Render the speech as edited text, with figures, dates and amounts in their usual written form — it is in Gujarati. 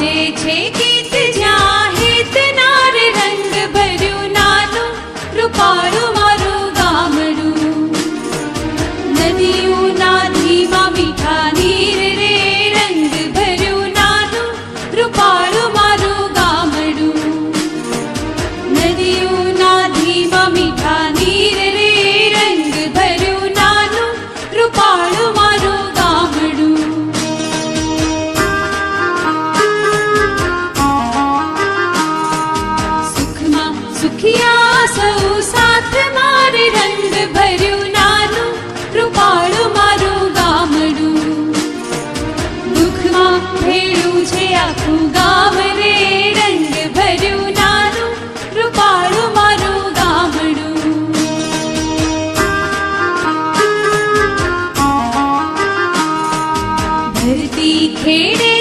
વાજે છે ગીત જ્યાં હેત નાર રંગ ભર્યું નાનું રૂપાળું મારું ગામડું. નદીઓના ધીમા મીઠા નીર રે રંગ ભર્યું નાનું રૂપાળું મારું ગામડું. નદીઓના ધીમા મીઠા નીર રે રંગ ભર્યું નાનું રૂપાળું મારું ગામડું. સુખમાં સુખિયા સૌ સાથ મારે રંગ ભર્યું નાનું રૂપાળું મારું ગામડું. દુઃખમાં ભેળું છે આખું ગામડું